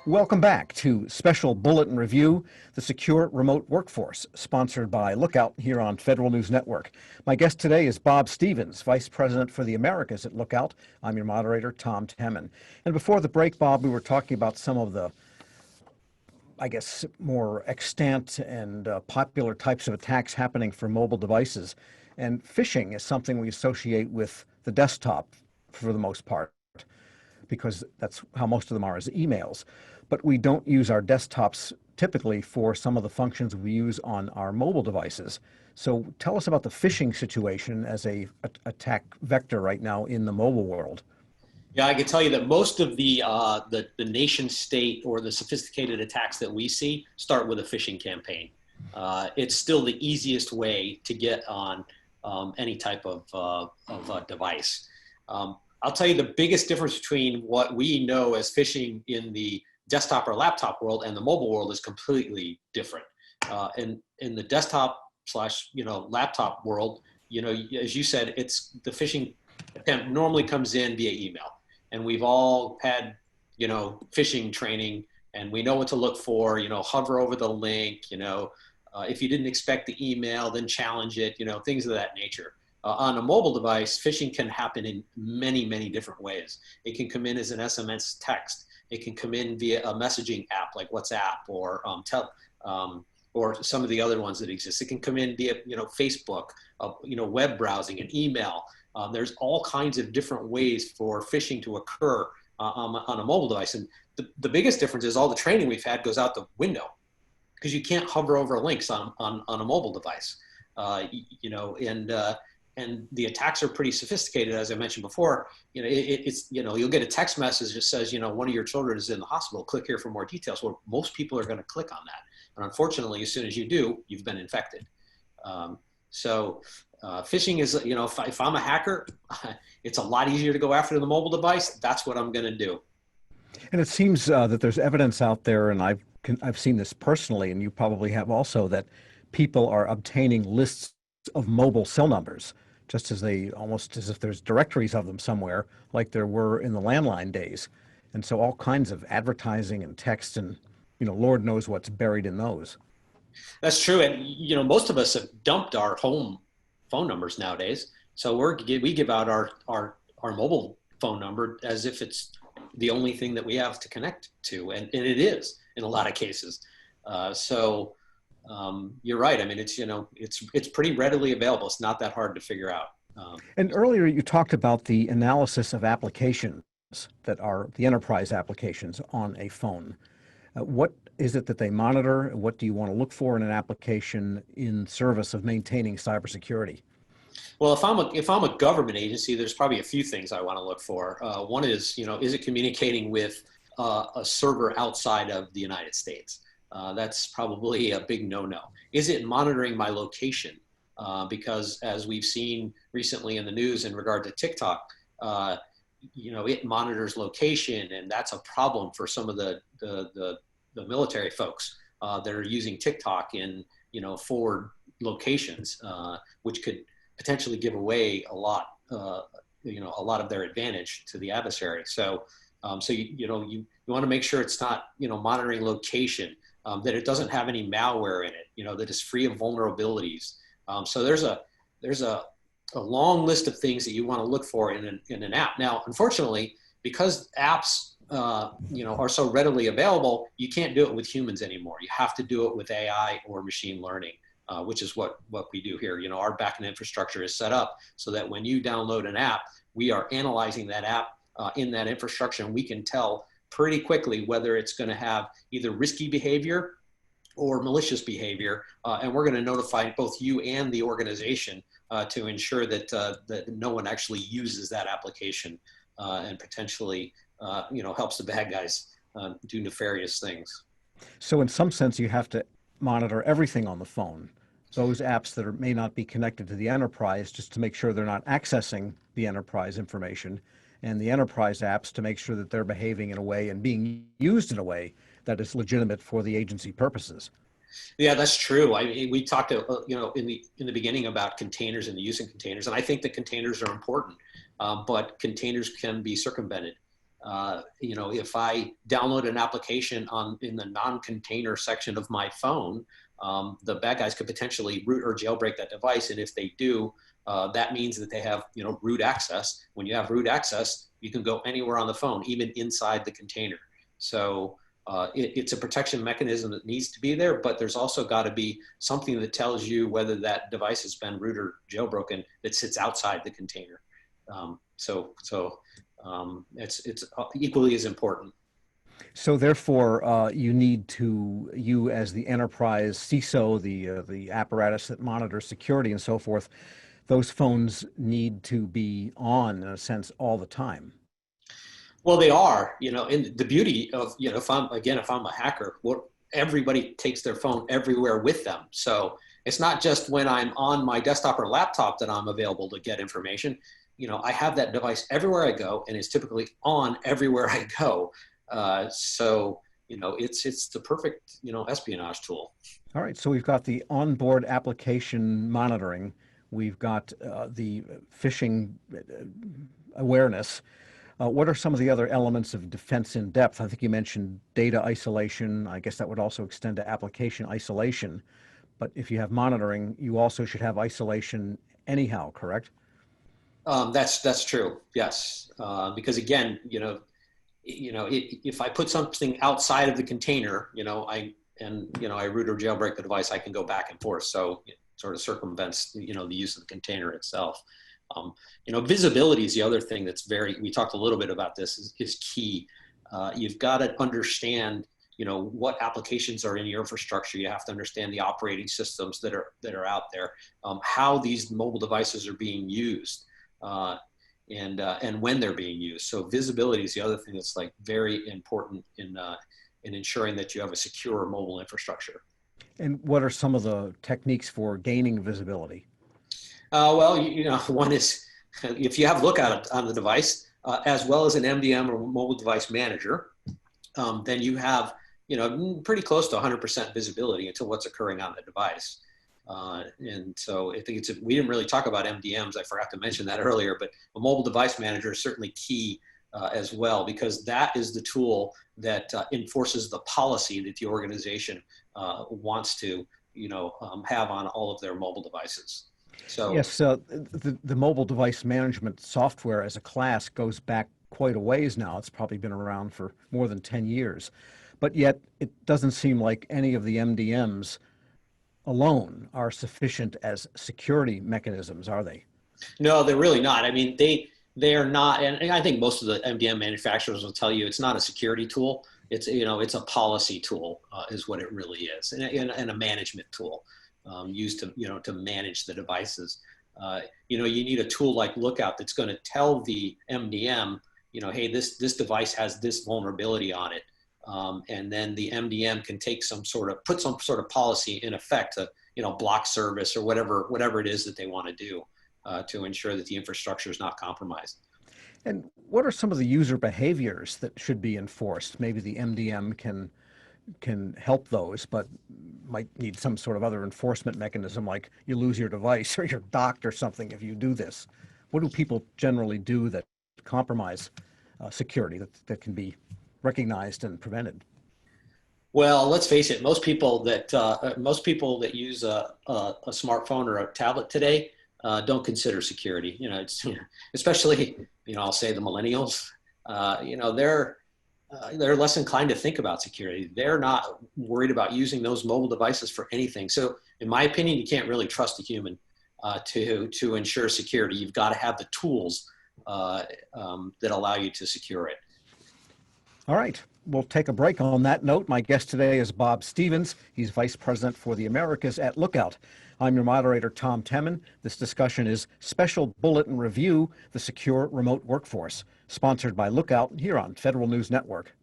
Welcome back to Special Bulletin Review, the Secure Remote Workforce, sponsored by Lookout here on Federal News Network. My guest today is Bob Stevens, Vice President for the Americas at Lookout. I'm your moderator, Tom Temin. And before the break, Bob, we were talking about some of the, more extant and popular types of attacks happening for mobile devices. And phishing is something we associate with the desktop for the most part, because that's how most of them are, is emails. But we don't use our desktops typically for some of the functions we use on our mobile devices. So tell us about the phishing situation as a attack vector right now in the mobile world. Yeah, I can tell you that most of the nation state or the sophisticated attacks that we see start with a phishing campaign. It's still the easiest way to get on any type of device. I'll tell you the biggest difference between what we know as phishing in the desktop or laptop world and the mobile world is completely different. In the desktop slash laptop world, as you said, it's the phishing attempt normally comes in via email, and we've all had phishing training, and we know what to look for. Hover over the link. If you didn't expect the email, then challenge it. Things of that nature. On a mobile device, phishing can happen in many, many different ways. It can come in as an SMS text. It can come in via a messaging app like WhatsApp or some of the other ones that exist. It can come in via Facebook, web browsing and email. There's all kinds of different ways for phishing to occur on a mobile device. And the biggest difference is all the training we've had goes out the window because you can't hover over links on a mobile device. And the attacks are pretty sophisticated, as I mentioned before. You'll get a text message that says, one of your children is in the hospital. Click here for more details. Well, most people are going to click on that, and unfortunately, as soon as you do, you've been infected. Phishing is, if I'm a hacker, it's a lot easier to go after the mobile device. That's what I'm going to do. And it seems that there's evidence out there, and I've seen this personally, and you probably have also, that people are obtaining lists of mobile cell numbers, just almost as if there's directories of them somewhere, like there were in the landline days. And so all kinds of advertising and text and, Lord knows what's buried in those. That's true. And, most of us have dumped our home phone numbers nowadays. So we give out our mobile phone number as if it's the only thing that we have to connect to. And it is in a lot of cases. You're right. I mean, it's pretty readily available. It's not that hard to figure out. And earlier you talked about the analysis of applications that are the enterprise applications on a phone. What is it that they monitor? What do you want to look for in an application in service of maintaining cybersecurity? Well, if I'm a government agency, there's probably a few things I want to look for. One is, is it communicating with a server outside of the United States? That's probably a big no-no. Is it monitoring my location? Because as we've seen recently in the news in regard to TikTok, it monitors location, and that's a problem for some of the military folks that are using TikTok in forward locations, which could potentially give away a lot of their advantage to the adversary. So you want to make sure it's not monitoring location. That it doesn't have any malware in it, that it's free of vulnerabilities. So there's a long list of things that you want to look for in an app. Now, unfortunately, because apps are so readily available, you can't do it with humans anymore. You have to do it with AI or machine learning, which is what we do here. Our backend infrastructure is set up so that when you download an app, we are analyzing that app in that infrastructure, and we can tell pretty quickly whether it's going to have either risky behavior or malicious behavior, and we're going to notify both you and the organization to ensure that that no one actually uses that application and potentially helps the bad guys do nefarious things. So in some sense, you have to monitor everything on the phone, those apps that may not be connected to the enterprise, just to make sure they're not accessing the enterprise information, and the enterprise apps to make sure that they're behaving in a way and being used in a way that is legitimate for the agency purposes. Yeah, that's true. I mean, we talked, in the beginning about containers and the use of containers, and I think that containers are important, but containers can be circumvented. If I download an application in the non-container section of my phone, the bad guys could potentially root or jailbreak that device. And if they do, that means that they have, root access. When you have root access, you can go anywhere on the phone, even inside the container. So it's a protection mechanism that needs to be there, but there's also got to be something that tells you whether that device has been root or jailbroken that sits outside the container. It's equally as important. So therefore, you as the enterprise CISO, the apparatus that monitors security and so forth, those phones need to be on in a sense all the time. Well, they are, and the beauty of, if I'm a hacker, everybody takes their phone everywhere with them. So it's not just when I'm on my desktop or laptop that I'm available to get information. I have that device everywhere I go, and it's typically on everywhere I go. It's the perfect, espionage tool. All right, so we've got the onboard application monitoring. We've got the phishing awareness. What are some of the other elements of defense in depth? I think you mentioned data isolation. I guess that would also extend to application isolation. But if you have monitoring, you also should have isolation anyhow, correct? That's true. Yes, because again, if I put something outside of the container, I root or jailbreak the device, I can go back and forth. So it sort of circumvents, the use of the container itself. Visibility is the other thing we talked a little bit about this, is key. You've got to understand, what applications are in your infrastructure. You have to understand the operating systems that are out there, how these mobile devices are being used, and when they're being used. So visibility is the other thing that's very important in ensuring that you have a secure mobile infrastructure. And what are some of the techniques for gaining visibility? One is if you have Lookout on the device, as well as an MDM or mobile device manager, then you have, pretty close to 100% visibility into what's occurring on the device. And so I think we didn't really talk about MDMs. I forgot to mention that earlier, but a mobile device manager is certainly key as well, because that is the tool that enforces the policy that the organization wants to, have on all of their mobile devices. So yes, the mobile device management software as a class goes back quite a ways now. It's probably been around for more than 10 years, but yet it doesn't seem like any of the MDMs alone are sufficient as security mechanisms, are they? no, they're really not. I mean, they are not, and I think most of the MDM manufacturers will tell you it's not a security tool. It's a policy tool, is what it really is, and a management tool. Used to manage the devices. You need a tool like Lookout that's going to tell the MDM, hey, this device has this vulnerability on it, and then the MDM can put some sort of policy in effect to block service or whatever it is that they want to do to ensure that the infrastructure is not compromised. And what are some of the user behaviors that should be enforced? Maybe the MDM can help those, but might need some sort of other enforcement mechanism, like you lose your device or you're docked or something if you do this. What do people generally do that compromise security that can be recognized and prevented? Well, let's face it. Most people that use a smartphone or a tablet today don't consider security. It's especially I'll say the millennials. They're less inclined to think about security. They're not worried about using those mobile devices for anything. So in my opinion, you can't really trust a human to ensure security. You've got to have the tools that allow you to secure it. All right, we'll take a break on that note. My guest today is Bob Stevens. He's Vice President for the Americas at Lookout. I'm your moderator, Tom Temin. This discussion is Special Bulletin Review, the Secure Remote Workforce, sponsored by Lookout here on Federal News Network.